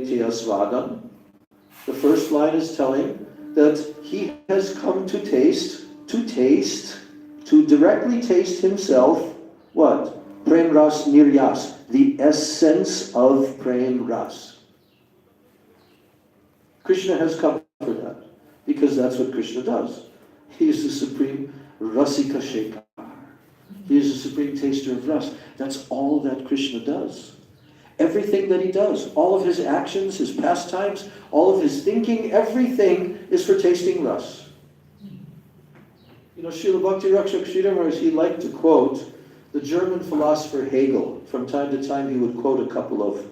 te asvadam. The first line is telling that he has come to directly taste himself, what? Prem ras niryas, the essence of prem ras. Krishna has come for that, because that's what Krishna does. He is the supreme rasika shekar. He is the supreme taster of ras. That's all that Krishna does. Everything that he does, all of his actions, his pastimes, all of his thinking, everything is for tasting ras. You know, Srila Bhakti Rakshak Sridhar Maharaj, he liked to quote the German philosopher Hegel. From time to time he would quote a couple of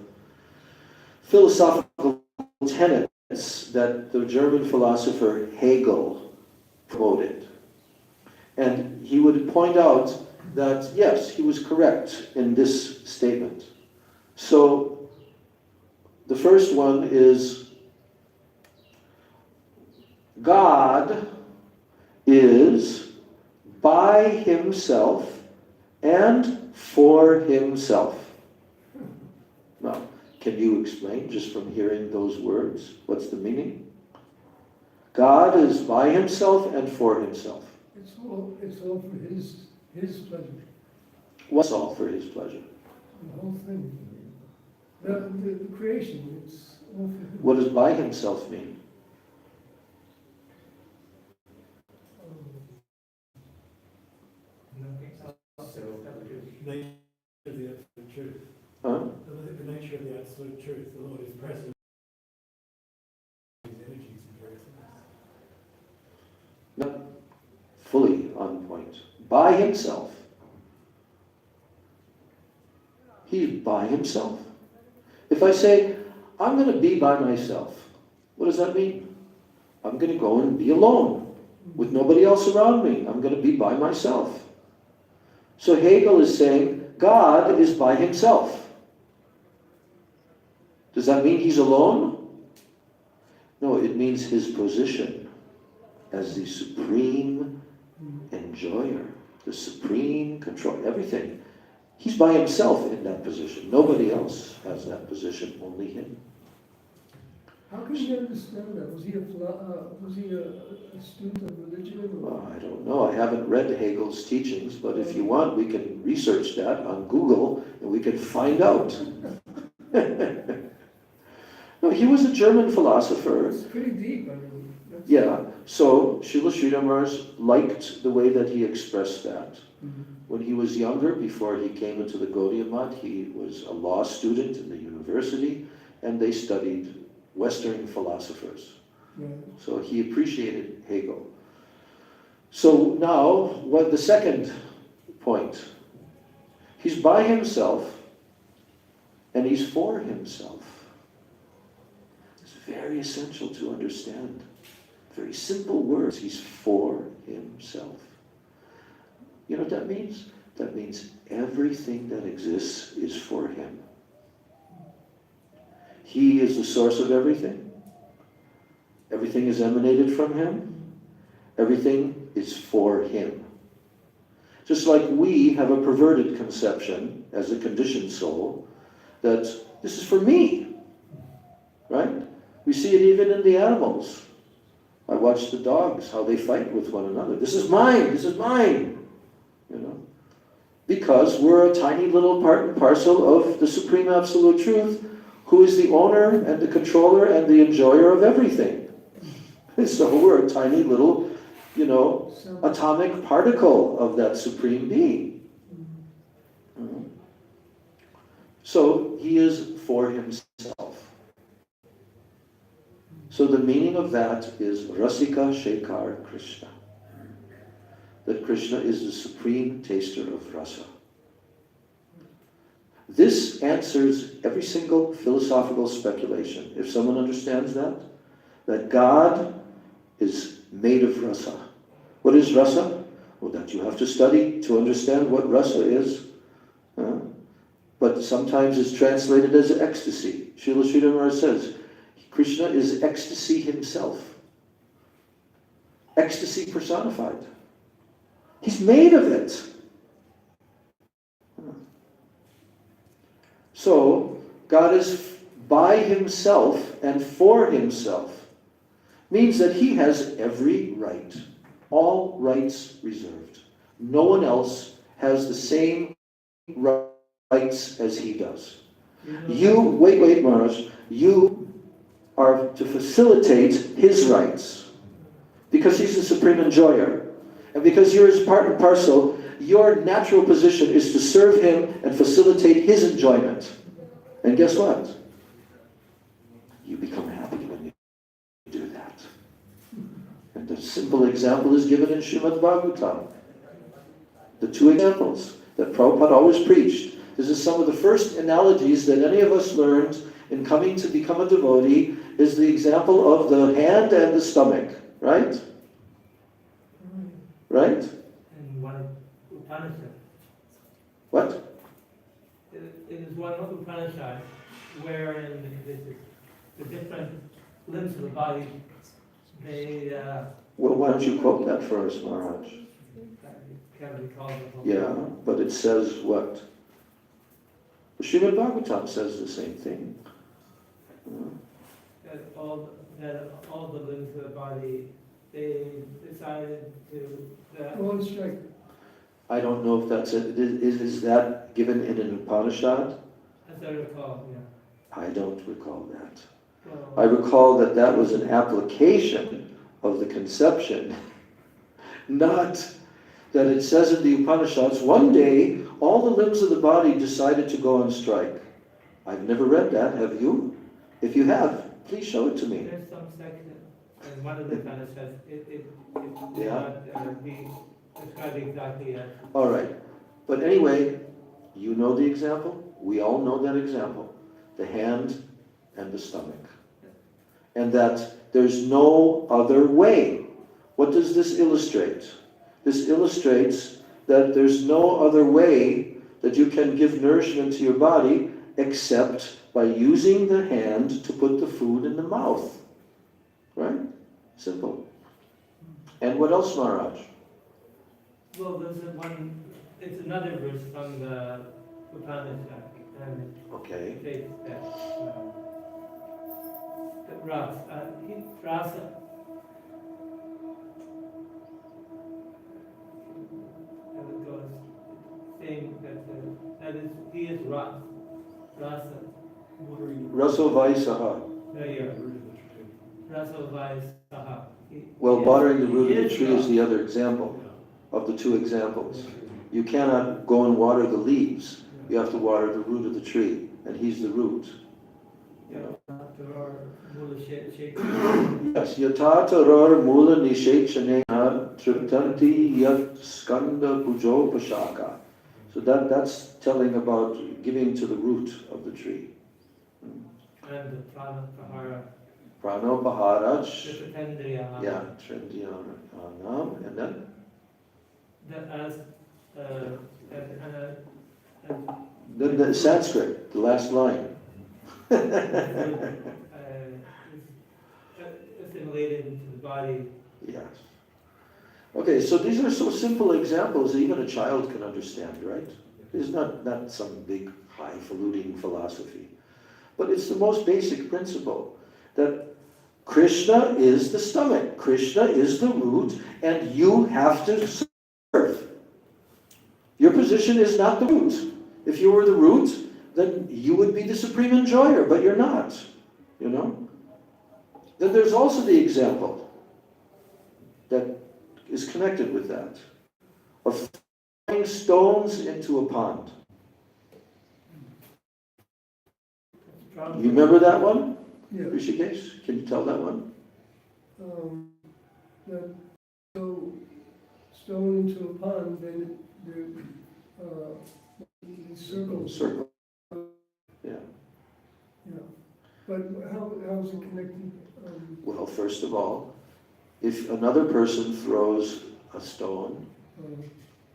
philosophical tenets that the German philosopher Hegel quoted. And he would point out that, yes, he was correct in this statement. So, the first one is, God is by himself and for himself. Now, can you explain, just from hearing those words, what's the meaning? God is by himself and for himself. It's all for his pleasure. What's all for his pleasure? The whole thing. The creation, it's all for him. What does by himself mean? The nature of the absolute truth. Huh? The nature of the absolute truth. The Lord is present. His energies and various things. Not fully on point. By himself. He's by himself. If I say, I'm going to be by myself, what does that mean? I'm going to go and be alone, with nobody else around me. I'm going to be by myself. So Hegel is saying, God is by himself. Does that mean he's alone? No, it means his position as the supreme enjoyer, the supreme control, everything. He's by himself in that position. Nobody else has that position, only him. How can you understand that? Was he a student of religion? Well, I don't know. I haven't read Hegel's teachings, but if you want, we can research that on Google and we can find out. No, he was a German philosopher. It's pretty deep, I mean. Yeah, so Srila Sridhar Maharaj liked the way that he expressed that. When he was younger, before he came into the Gaudiya Math, he was a law student in the university, and they studied Western philosophers. Yeah. So he appreciated Hegel. So now, what the second point? He's by himself, and he's for himself. It's very essential to understand. Very simple words. He's for himself. You know what that means? That means everything that exists is for him. He is the source of everything. Everything is emanated from him. Everything is for him. Just like we have a perverted conception as a conditioned soul, that this is for me, right? We see it even in the animals. I watch the dogs, how they fight with one another. This is mine, this is mine. You know, because we're a tiny little part and parcel of the Supreme Absolute Truth, who is the owner and the controller and the enjoyer of everything. So we're a tiny little, you know, atomic particle of that Supreme Being. So he is for himself. So the meaning of that is Rasika Shekhar Krishna. That Krishna is the supreme taster of rasa. This answers every single philosophical speculation. If someone understands that God is made of rasa. What is rasa? Well, that you have to study to understand what rasa is. But sometimes it's translated as ecstasy. Srila Sridhar Maharaj says, Krishna is ecstasy himself. Ecstasy personified. He's made of it. So, God is by himself and for himself means that he has every right, all rights reserved. No one else has the same rights as he does. Wait, Maharaj, you are to facilitate his rights because he's the supreme enjoyer. And because you're his part and parcel, your natural position is to serve him and facilitate his enjoyment. And guess what? You become happy when you do that. And the simple example is given in Srimad Bhagavatam. The two examples that Prabhupada always preached. This is some of the first analogies that any of us learned in coming to become a devotee, is the example of the hand and the stomach, right? Right? And one Upanishad. What? It is one Upanishad wherein the different limbs of the body, they... Well, why don't you quote that for us, Maharaj? Can't recall the whole Yeah, but it says what? The Srimad Bhagavatam says the same thing. that all the limbs of the body, they decided to... Go on strike. I don't know if that's it. Is that given in an Upanishad? As I recall, yeah. I don't recall that. Well, I recall that that was an application of the conception, not that it says in the Upanishads, one day all the limbs of the body decided to go on strike. I've never read that, have you? If you have, please show it to me. there's some section in one of the Upanishads, it Yeah. not be described exactly as... All right. But anyway, you know the example. We all know that example. The hand and the stomach. And that there's no other way. What does this illustrate? This illustrates that there's no other way that you can give nourishment to your body except by using the hand to put the food in the mouth. Right? Simple. And what else, Maharaj? Well, there's it's another verse from the Upanishad, and Okay. it states that rasa, and it goes saying that is, he is rasa. Rasovaisaha. There you are. Rasa vaisaha. Well, watering the root of the tree is the other example of the two examples. You cannot go and water the leaves. You have to water the root of the tree, and he's the root. You know. Yes, yata tarar mula nishechanena triptanti yat skanda pujo pashaka. So that's telling about giving to the root of the tree. And the prana pahara. Prano paharaj. Tripatendriya. Yeah, Trindyanam, and then? That as Then the Sanskrit, the last line. assimilated into the body. Yes. Okay, so these are so simple examples that even a child can understand, right? It's not some big highfalutin philosophy. But it's the most basic principle that Krishna is the stomach, Krishna is the root, and you have to serve. Your position is not the root. If you were the root, then you would be the supreme enjoyer, but you're not, you know? Then there's also the example that is connected with that, of throwing stones into a pond. You remember that one? Yeah. Rishikesh, can you tell that one? That so stone into a pond, then the circles. Circle. Yeah. Yeah. But how is it connected? Well, first of all, if another person throws a stone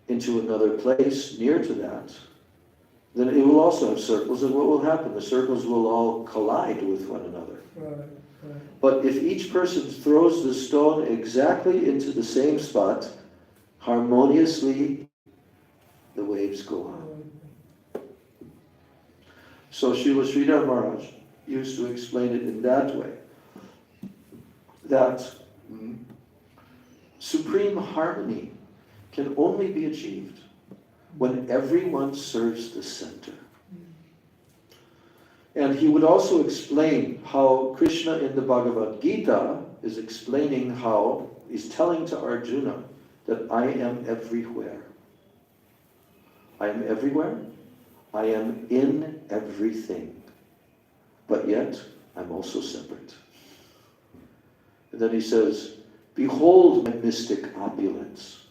into another place near to that, then it will also have circles, and what will happen? The circles will all collide with one another. Right. But if each person throws the stone exactly into the same spot, harmoniously, the waves go on. So Srila Sridhar Maharaj used to explain it in that way, that supreme harmony can only be achieved when everyone serves the center. And he would also explain how Krishna in the Bhagavad Gita is explaining how he's telling to Arjuna that I am everywhere. I am everywhere. I am in everything. But yet, I'm also separate. And then he says, behold my mystic opulence.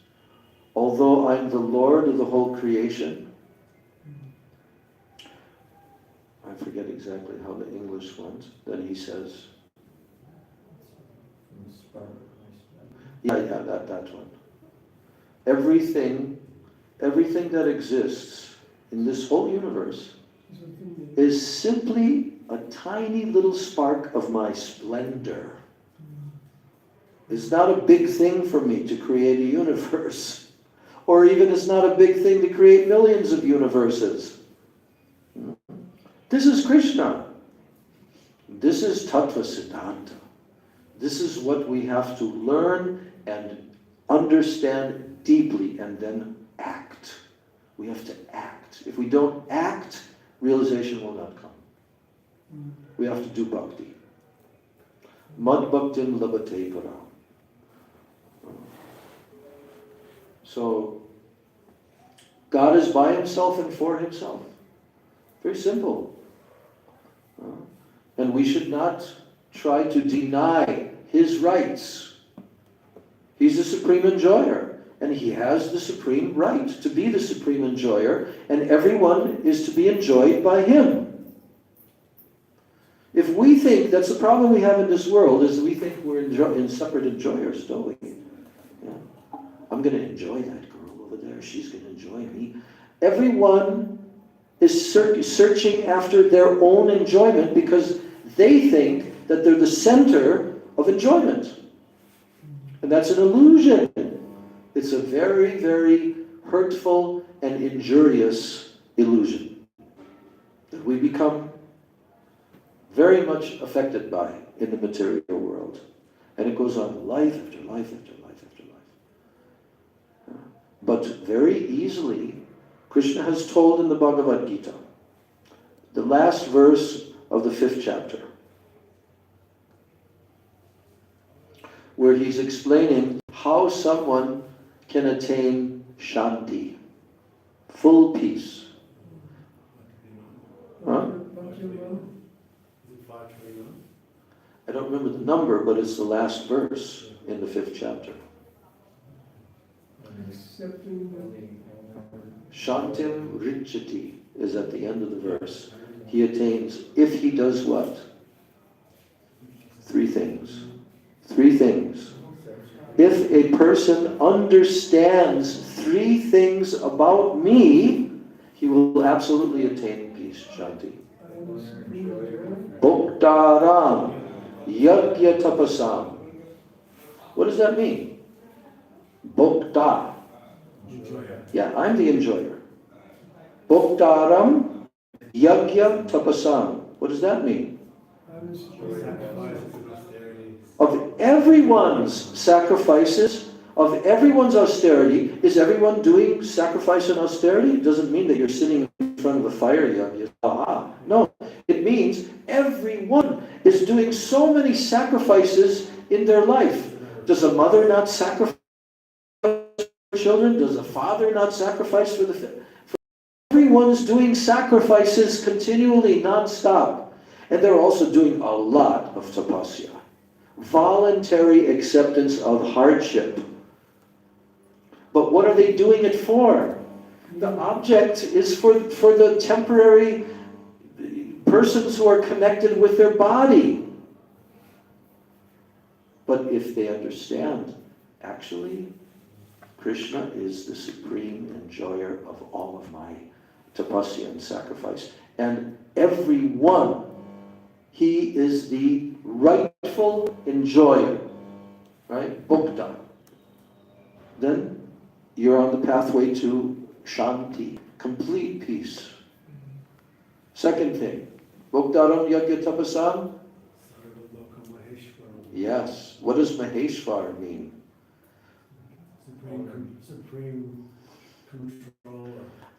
Although I'm the Lord of the whole creation, I forget exactly how the English went. Then he says, that one. Everything that exists in this whole universe is simply a tiny little spark of my splendor. It's not a big thing for me to create a universe. Or even it's not a big thing to create millions of universes. This is Krishna. This is Tattva Siddhanta. This is what we have to learn and understand deeply and then act. We have to act. If we don't act, realization will not come. We have to do bhakti. Mad bhaktim labate para. So, God is by himself and for himself. Very simple. And we should not try to deny his rights. He's the supreme enjoyer, and he has the supreme right to be the supreme enjoyer, and everyone is to be enjoyed by him. If we think, that's the problem we have in this world, is we think we're in separate enjoyers, don't we? Yeah. I'm going to enjoy that girl over there, she's going to enjoy me. Everyone is searching after their own enjoyment because they think that they're the center of enjoyment. And that's an illusion. It's a very, very hurtful and injurious illusion that we become very much affected by in the material world. And it goes on life after life after life after life. But very easily, Krishna has told in the Bhagavad Gita, the last verse of the 5th chapter, where he's explaining how someone can attain shanti, full peace. Huh? I don't remember the number, but it's the last verse in the 5th chapter. Shantim Richati is at the end of the verse. He attains, if he does what? 3 things. 3 things. If a person understands 3 things about me, he will absolutely attain peace, Shanti. Bhoktaram Yagya Tapasam. What does that mean? Bhokta. Yeah, I'm the enjoyer. Bhoktaram Yagya Tapasam. What does that mean? Of everyone's sacrifices, of everyone's austerity, is everyone doing sacrifice and austerity? It doesn't mean that you're sitting in front of a fire yagya. No, it means everyone is doing so many sacrifices in their life. Does a mother not sacrifice for children? Does a father not sacrifice for the... Everyone's doing sacrifices continually, non-stop. And they're also doing a lot of tapasya. Voluntary acceptance of hardship. But what are they doing it for? The object is for the temporary persons who are connected with their body. But if they understand, actually, Krishna is the supreme enjoyer of all of my tapasya and sacrifice. And everyone, he is the rightful enjoyer. Right? Bhokta. Then you're on the pathway to shanti, complete peace. Second thing, Bhoktaram Yajna Tapasam? Yes. What does Maheshwar mean? Supreme controller.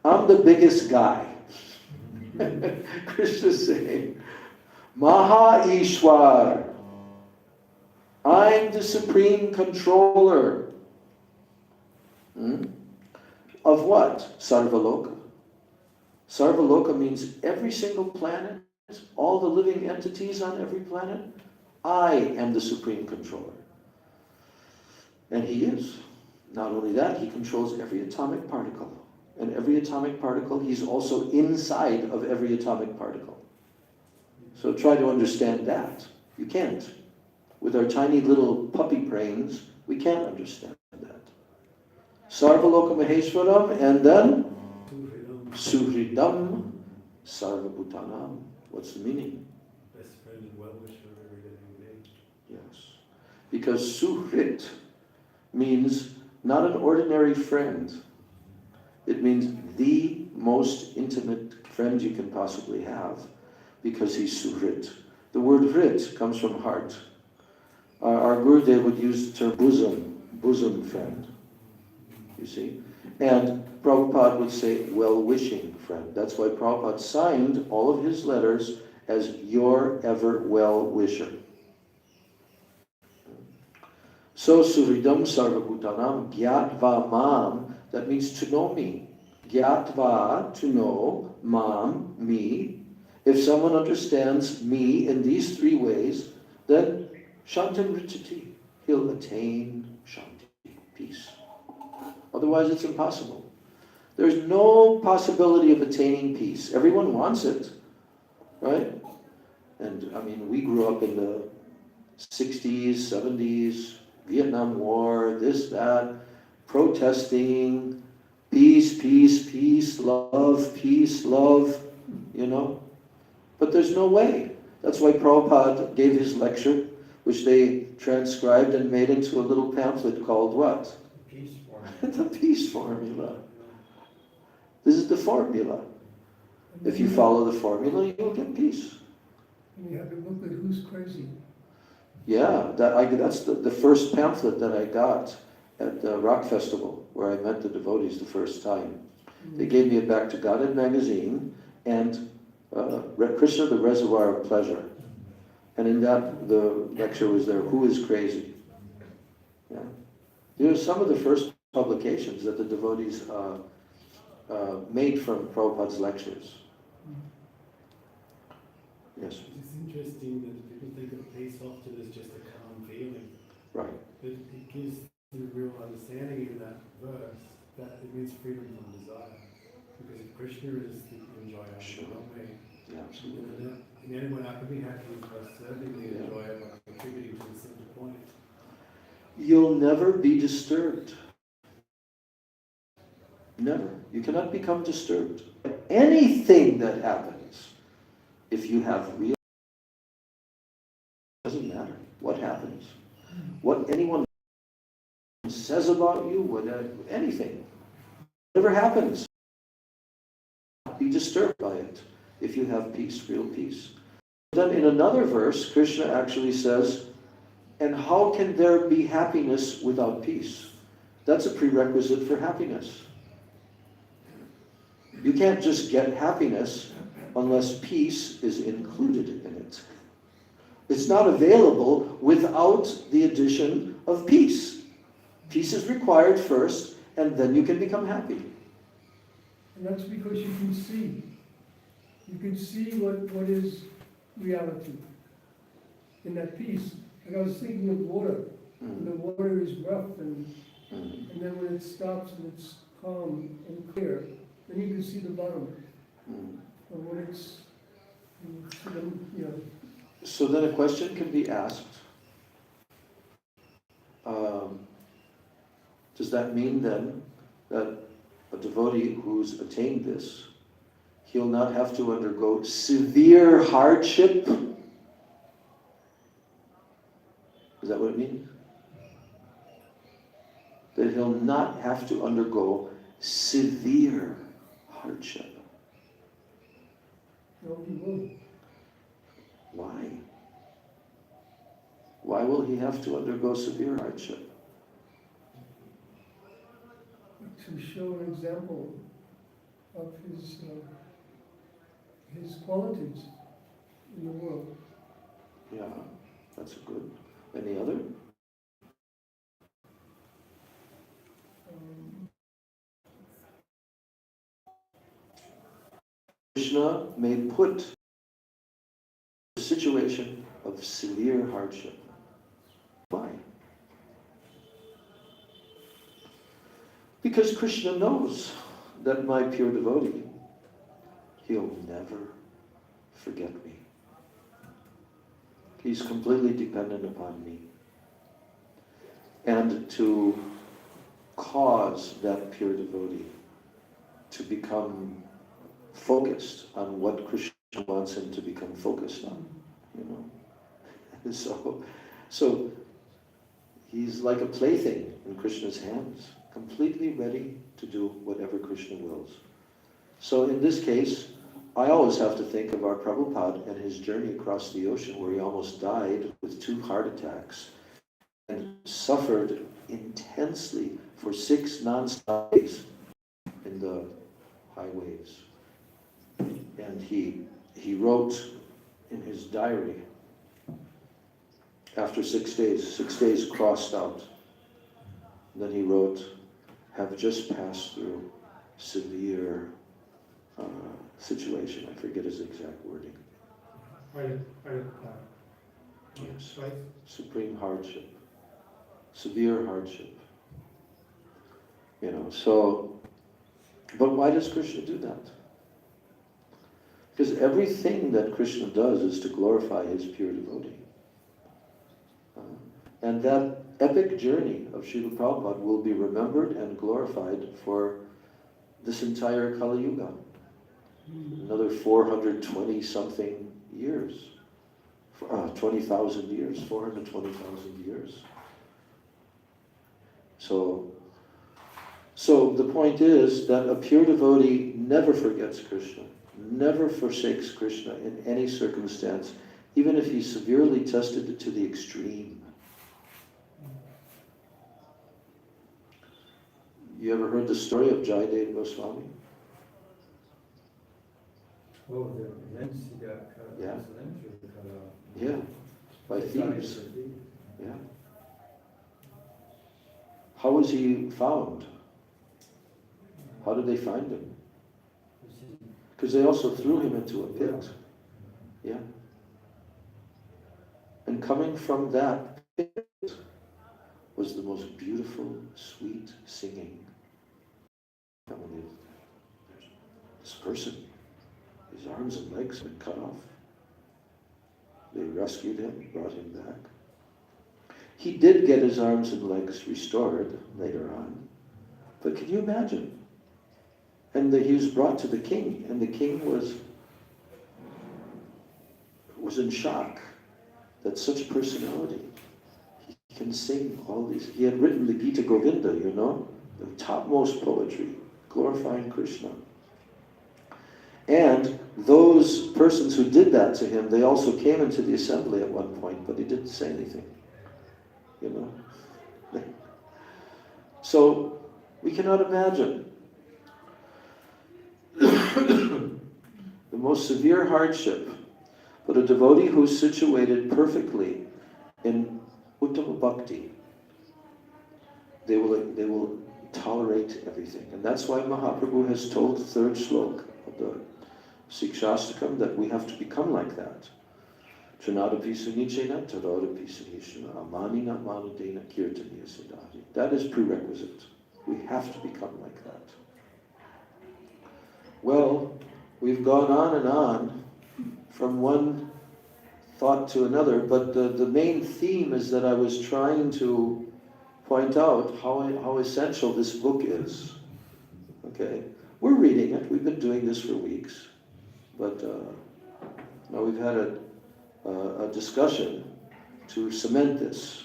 I'm the biggest guy. Krishna's saying, Maha Ishwar. I'm the supreme controller. Of what? Sarvaloka. Sarvaloka means every single planet, all the living entities on every planet. I am the supreme controller. And he is. Not only that, he controls every atomic particle. And every atomic particle, he's also inside of every atomic particle. So try to understand that. You can't. With our tiny little puppy brains, we can't understand that. Sarvaloka Maheshwaram, and then Suhridam Sarvabhutanam. What's the meaning? Best friend and well-wisher of every living being. Yes. Because Suhrit means not an ordinary friend. It means the most intimate friend you can possibly have, because he's Suhrit. The word Hrit comes from heart. Our Gurudev would use the term bosom friend, you see. And Prabhupada would say well-wishing friend. That's why Prabhupada signed all of his letters as your ever well-wisher. So Suhridam Sarvabhutanam Gyatva Mam, that means to know me. Gyatva, to know, Mam, me. If someone understands me in these three ways, then Shantam Richati, he'll attain Shanti, peace. Otherwise it's impossible. There's no possibility of attaining peace. Everyone wants it, right? And I mean, we grew up in the 60s, 70s, Vietnam War, this, that, protesting, peace, peace, peace, love, you know. But there's no way. That's why Prabhupada gave his lecture, which they transcribed and made into a little pamphlet called what? Peace formula. The peace formula. This is the formula. If you follow the formula, you'll get peace. And you have the booklet, Who's Crazy? Yeah, that's the first pamphlet that I got at the Rock Festival, where I met the devotees the first time. They gave me a Back to Godhead magazine and Krishna, the Reservoir of Pleasure. And in that, the lecture was there, Who is Crazy? Yeah. These are some of the first publications that the devotees made from Prabhupada's lectures. Yes. It's interesting that people think of peace often as just a calm feeling. Right. But it gives the real understanding in that verse that it means freedom from desire. Because if Krishna is the enjoyer, Sure. not me. Yeah, absolutely. And anyone I can be happy by serving the enjoyer, by contributing to the center point. You'll never be disturbed. Never. You cannot become disturbed. Anything that happens, if you have real, it doesn't matter what happens. What anyone says about you, whatever, anything, whatever happens, be disturbed by it if you have peace, real peace. Then in another verse, Krishna actually says, and how can there be happiness without peace? That's a prerequisite for happiness. You can't just get happiness unless peace is included in it. It's not available without the addition of peace. Peace is required first, and then you can become happy. And that's because you can see. You can see what is reality in that peace. And I was thinking of water. And the water is rough, and then when it stops and it's calm and clear, then you can see the bottom. And when it's, you know. So then a question can be asked. Does that mean then that a devotee who's attained this, he'll not have to undergo severe hardship? Is that what it means? That he'll not have to undergo severe hardship. No, he will. Why? Why will he have to undergo severe hardship? To show an example of his qualities in the world. Yeah, that's good. Any other? Krishna may put a situation of severe hardship. Why? Because Krishna knows that my pure devotee, he'll never forget me. He's completely dependent upon me. And to cause that pure devotee to become focused on what Krishna wants him to become focused on, you know. So he's like a plaything in Krishna's hands, completely ready to do whatever Krishna wills. So in this case, I always have to think of our Prabhupada and his journey across the ocean, where he almost died with 2 heart attacks and suffered intensely for 6 non-stop days in the high waves. And he wrote in his diary, after 6 days crossed out, then he wrote, have just passed through severe situation. I forget his exact wording. Yes. Supreme hardship. Severe hardship. You know, so, but why does Krishna do that? Because everything that Krishna does is to glorify his pure devotee. And that epic journey of Srila Prabhupada will be remembered and glorified for this entire Kali Yuga. Another 420 something years. 20,000 years, 420,000 years. So the point is that a pure devotee never forgets Krishna, never forsakes Krishna in any circumstance, even if he's severely tested to the extreme. You ever heard the story of Jayadeva Swami? Oh, the lens he got cut. Yeah. His lens were cut off. Yeah, by thieves. Yeah. How was he found? How did they find him? Because they also threw him into a pit. Yeah. And coming from that pit was the most beautiful, sweet singing. This person, his arms and legs had been cut off. They rescued him, brought him back. He did get his arms and legs restored later on. But can you imagine? And he was brought to the king, and the king was in shock that such a personality, he can sing all these. He had written the Gita Govinda, you know, the topmost poetry, glorifying Krishna. And those persons who did that to him, they also came into the assembly at one point, but he didn't say anything, you know. So we cannot imagine the most severe hardship, but a devotee who's situated perfectly in Uttama Bhakti, they will tolerate everything. And that's why Mahaprabhu has told the 3rd slok of the Sikshastakam that we have to become like that. Chanadapi sunichena tadadapi sunishana amanina manadena kirtaniya siddhati. That is prerequisite. We have to become like that. Well, we've gone on and on from one thought to another, but the main theme is that I was trying to point out how essential this book is. Okay? We're reading it. We've been doing this for weeks. But now we've had a discussion to cement this,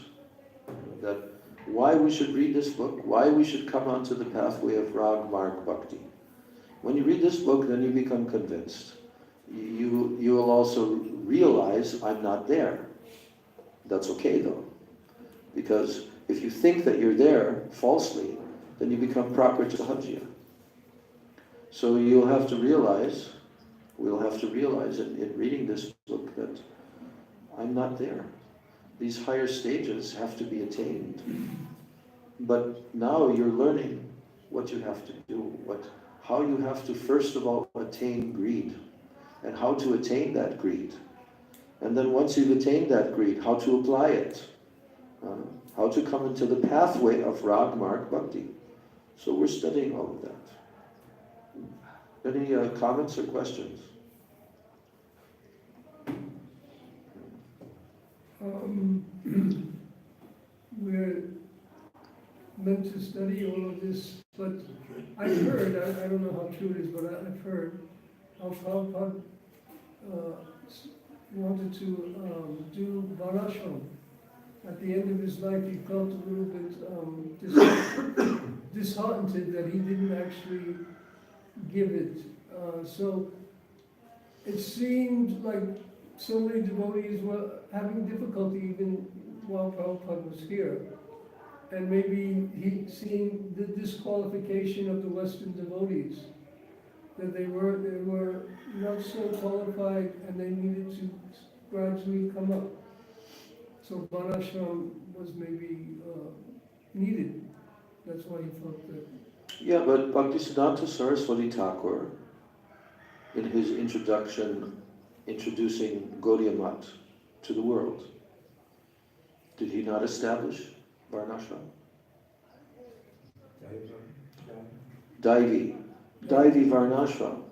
that why we should read this book, why we should come onto the pathway of Rag Marg Bhakti. When you read this book, then you become convinced you will also realize I'm not there. That's okay though, because if you think that you're there falsely, then you become prakriti sahajya. So you'll have to realize, we'll have to realize in reading this book that I'm not there. These higher stages have to be attained. But now you're learning what you have to do, how you have to first of all attain greed, and how to attain that greed. And then once you've attained that greed, how to apply it. How to come into the pathway of Rag Marg Bhakti. So we're studying all of that. Any comments or questions? We're meant to study all of this, but I've heard, I don't know how true it is, but I've heard how Prabhupada wanted to do Varnashram. At the end of his life, he felt a little bit disheartened that he didn't actually give it. So it seemed like so many devotees were having difficulty even while Prabhupada was here. And maybe he seeing the disqualification of the Western devotees, that they were not so qualified and they needed to gradually come up. So Varnashram was maybe needed. That's why he thought that. Yeah, but Bhaktisiddhanta Saraswati Thakur, in his introduction, introducing Gaudiya Mat to the world, did he not establish Varnashram? Daivi Varnashram.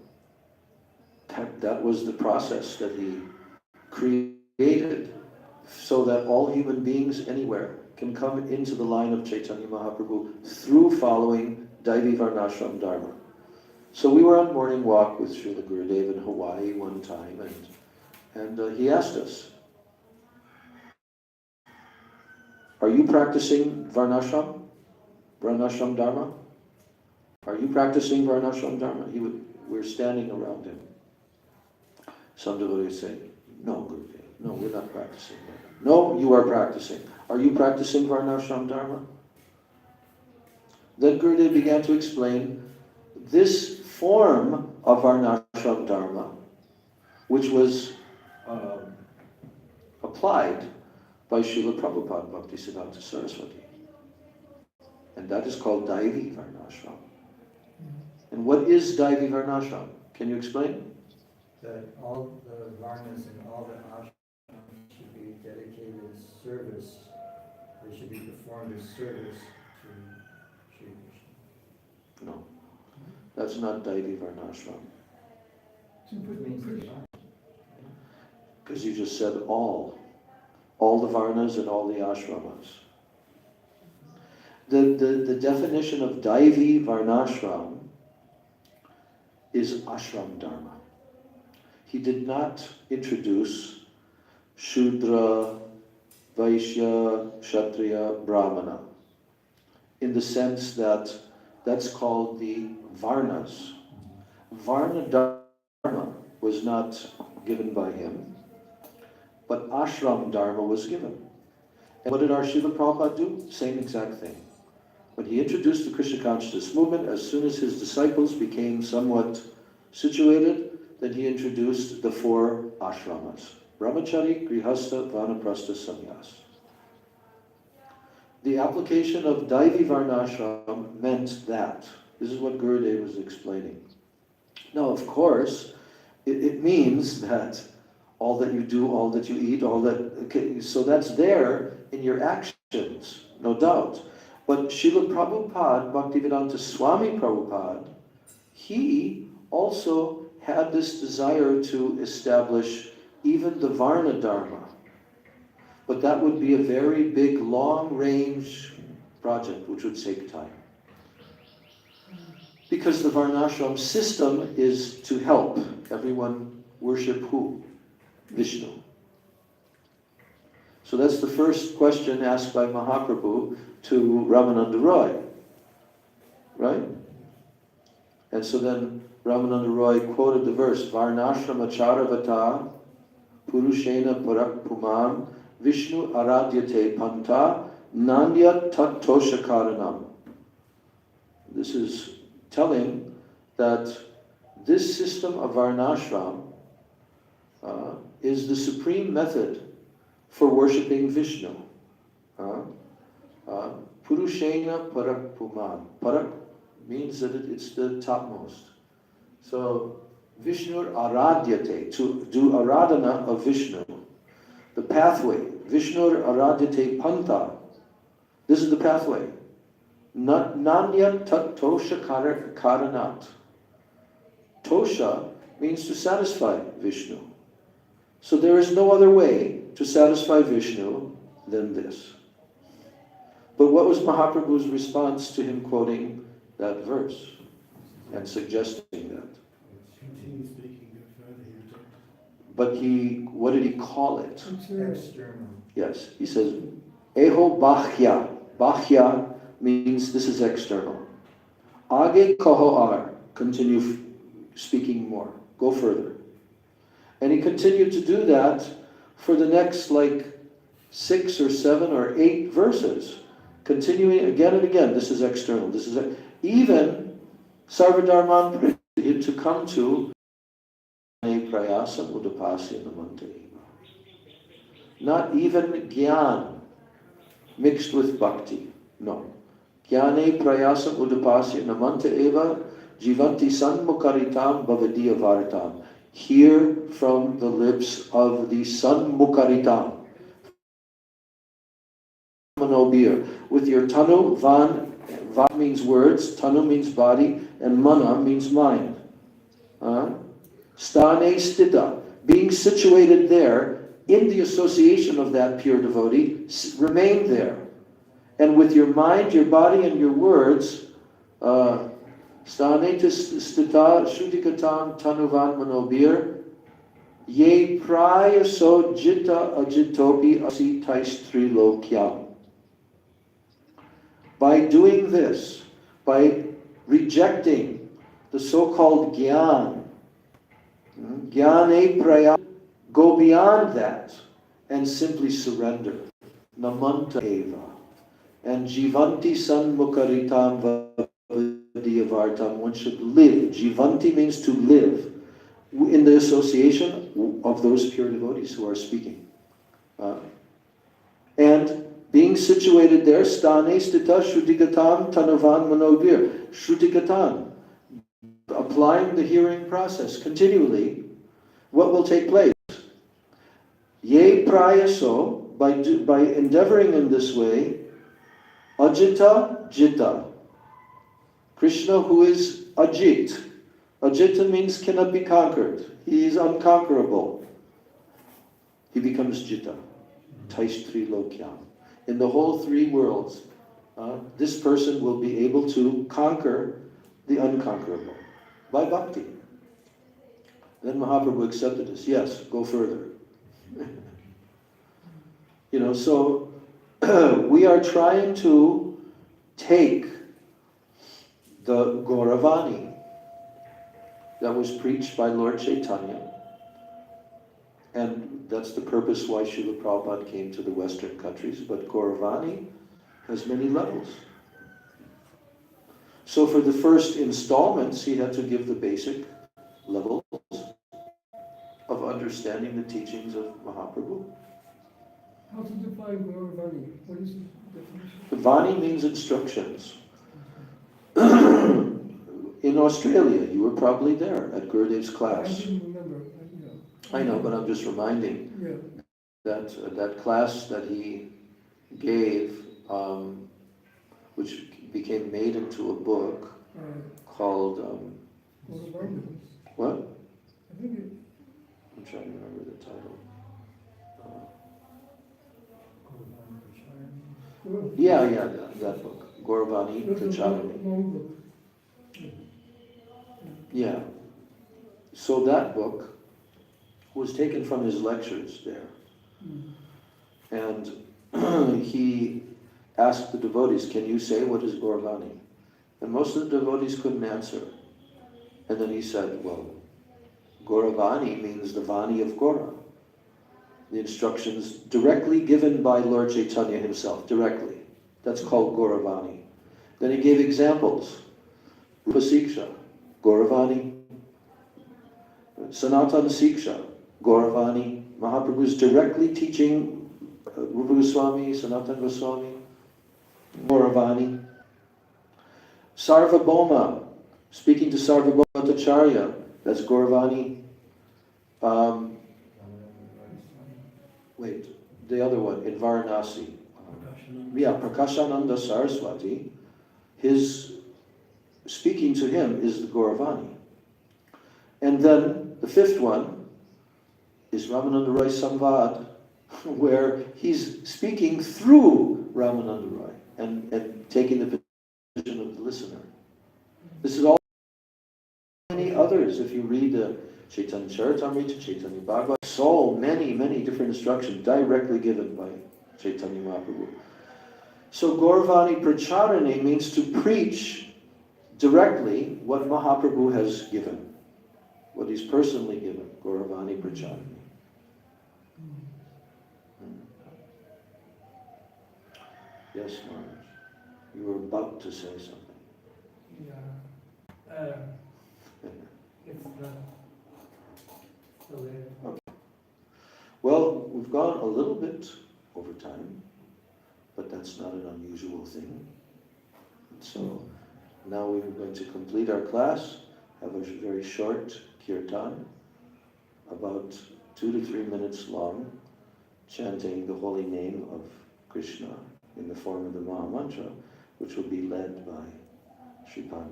That was the process that he created so that all human beings anywhere can come into the line of Chaitanya Mahaprabhu through following Daivi Varnashram Dharma. So we were on morning walk with Srila Gurudev in Hawaii one time, and he asked us, are you practicing Varnashram Dharma? Are you practicing Varnashram Dharma? We're standing around him. Some devotees say, no, Gurudev, no, we're not practicing that. No, you are practicing. Are you practicing Varnashram Dharma? Then Gurudev began to explain this form of Varnashram Dharma, which was applied by Srila Prabhupada Bhaktisiddhanta Saraswati. And that is called Daivi Varnashram. And what is Daivi Varnashram? Can you explain? That all the varnas and all the ashrams should be dedicated as service. They should be performed as service to Sri Krishna. No. That's not Daivi Varnashram. It means divine. Because you just said all the varnas and all the ashramas. The definition of Daivi Varnashram is ashram dharma. He did not introduce Shudra, Vaishya, Kshatriya, Brahmana in the sense that that's called the varnas. Varna dharma was not given by him, but ashram dharma was given. And what did our Srila Prabhupada do? Same exact thing. When he introduced the Krishna consciousness movement, as soon as his disciples became somewhat situated, then he introduced the 4 ashramas. Brahmachari, Grihastha, Vanaprastha, Sannyas. The application of Daivi Varnashram meant that. This is what Gurudev was explaining. Now, of course, it means that all that you do, all that you eat, all that... Okay, so that's there in your actions, no doubt. But Srila Prabhupada, Bhaktivedanta Swami Prabhupada, he also had this desire to establish even the Varna Dharma. But that would be a very big, long-range project, which would take time. Because the Varnashram system is to help everyone worship who? Vishnu. So that's the first question asked by Mahaprabhu to Ramananda Roy. Right? And so then Ramananda Roy quoted the verse, Varnashrama Charavata Purushena Parak Pumam Vishnu Aradyate Panta Nandya Tattosha Karanam. This is telling that this system of Varnashram is the supreme method for worshipping Vishnu. Purushena Parak Pumam. Parak means that it's the topmost. So Vishnu Aradyate, to do aradhana of Vishnu. The pathway, Vishnu Aradyate Panta. This is the pathway. Nanya Tat Tosha Karanat. Tosha means to satisfy Vishnu. So there is no other way to satisfy Vishnu than this. But what was Mahaprabhu's response to him quoting that verse and suggesting that? Continue speaking a bit further here. But what did he call it? External. Yes, he says, Eho Bhakya. Bhakya means this is external. Age kaho ar. Continue speaking more. Go further. And he continued to do that for the next 6 or 7 or 8 verses. Continuing again and again. This is external. This is even Sarvadharman to come to prayasam udapasya namanta eva. Not even gyan mixed with bhakti. No. Jnane prayasam udapasya namanta eva jivanti sanmukaritam bhavadiya varitam. Hear from the lips of the sanmukaritam. Manobir. With your tanu, van means words, tanu means body, and mana means mind. Stane stita, being situated there in the association of that pure devotee, remain there. And with your mind, your body, and your words, stane stita shudikatam tanuvan manobir, ye prayaso jitta ajitopi asi taistri lokyam. By doing this, by rejecting the so-called gyan, jnane praya, go beyond that and simply surrender. Namanta eva. And jivanti sanmukaritam vadiyavartam. One should live. Jivanti means to live in the association of those pure devotees who are speaking. And being situated there, stane stita shrudigatam tanavan manobir. Shrudigatam. Applying the hearing process continually, what will take place? Ye prayaso, by endeavoring in this way, ajita jita. Krishna, who is ajit. Ajita means cannot be conquered. He is unconquerable. He becomes jita. Taistri lokyam. In the whole 3 worlds, this person will be able to conquer the unconquerable by bhakti. Then Mahaprabhu accepted this. Yes, go further. So we are trying to take the Gauravani that was preached by Lord Chaitanya, and that's the purpose why Srila Prabhupada came to the Western countries, but Gauravani has many levels. So for the first installments, he had to give the basic levels of understanding the teachings of Mahaprabhu. How to define Gauravani? What is the definition? Vani means instructions. In Australia, you were probably there at Gurudev's I class. didn't remember. I know, but I'm just reminding that class that he gave, which became made into a book called Gauravani. what? I think I'm trying to remember the title. Yeah, that book, Gauravani Pracharani. Long book. Yeah. So that book was taken from his lectures there. And he asked the devotees, can you say what is Gauravani? And most of the devotees couldn't answer. And then he said, well, Gauravani means the Vani of Gaura. The instructions directly given by Lord Chaitanya himself, directly. That's called Gauravani. Then he gave examples. Rupa Siksha, Gauravani. Sanatana Siksha, Gauravani. Mahaprabhu is directly teaching Rupa Goswami, Sanatana Goswami, Gauravani. Sarvabhauma, speaking to Sarvabhauma Bhattacharya, that's Gauravani. The other one, in Varanasi. Prakashananda Saraswati, his speaking to him is the Gauravani. And then the fifth one is Ramananda Roy Samvad, where he's speaking through Ramananda Roy and taking the position of the listener. This is all many others. If you read Chaitanya Charitamrita, Chaitanya Bhagavad, so many different instructions directly given by Chaitanya Mahaprabhu. So Gauravani Pracharani means to preach directly what Mahaprabhu has given, what he's personally given, Gauravani Pracharani. Yes, Maharaj, you were about to say something. Yeah. It's still there. Okay. Well, we've gone a little bit over time, but that's not an unusual thing. So now we're going to complete our class, have a very short kirtan, about 2 to 3 minutes long, chanting the holy name of Krishna in the form of the Maha Mantra, which will be led by Srimad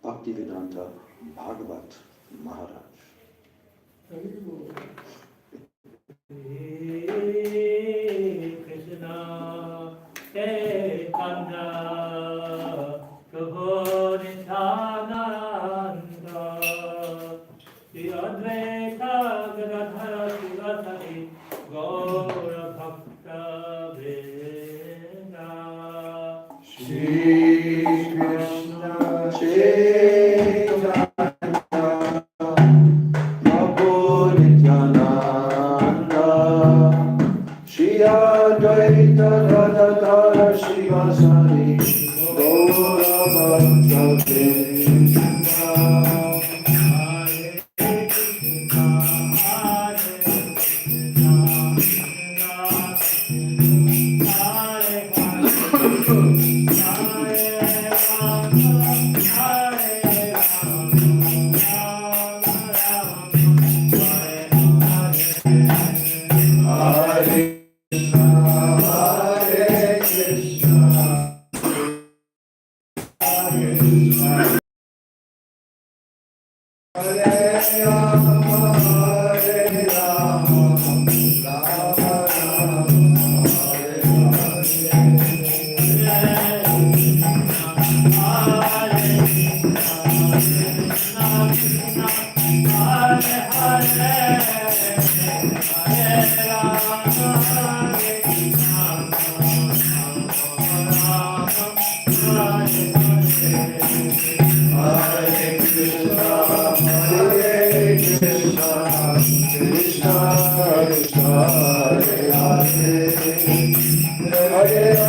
Bhaktivedanta Bhagavat Maharaj. Krishna Chaitanya Prabhu Nityananda Shri Advaita Gadadhara Sivasati Gaura Bhakta Vrinda Shri Krishna Chaitanya Prabhu Nityananda Shri Advaita Gadadhara Sivasati Gaura Bhakta Vrinda. Hare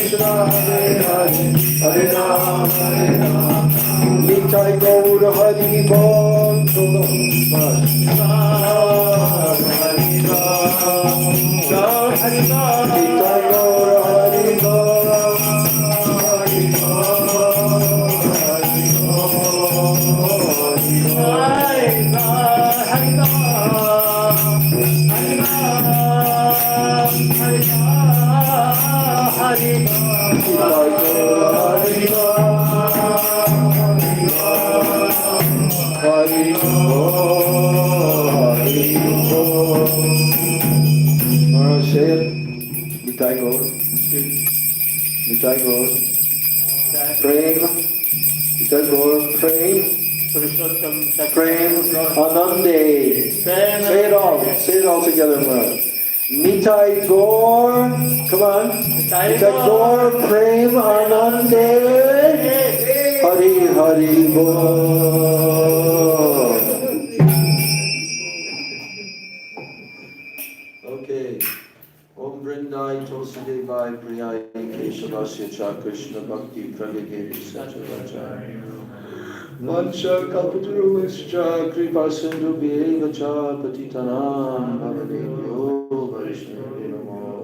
Krishna, Hare Hare, Hare Rama, Hare Rama. Nitai Gaur Hari Bol. Nitai Gaur Hari Bol. Say it. Nitai Gaur. Nitai Gaur. Prem. Nitai Gaur. Prem. Prem. Anande. Say it all. Say it all together, Maharaj. Nitai Gaur. Come on. Nitai Gaur. Prem. Anande. Hari Hari Bol. Okay. Om Vrindai Tulsidevai Priyai Keshavasya Cha Krishna Bhakti Pravigiri Satyavachai Vancha Kalpataruvischa Kripa Sindhu Bheva Cha Patitanam Bhavadevyo Vaishnava Namo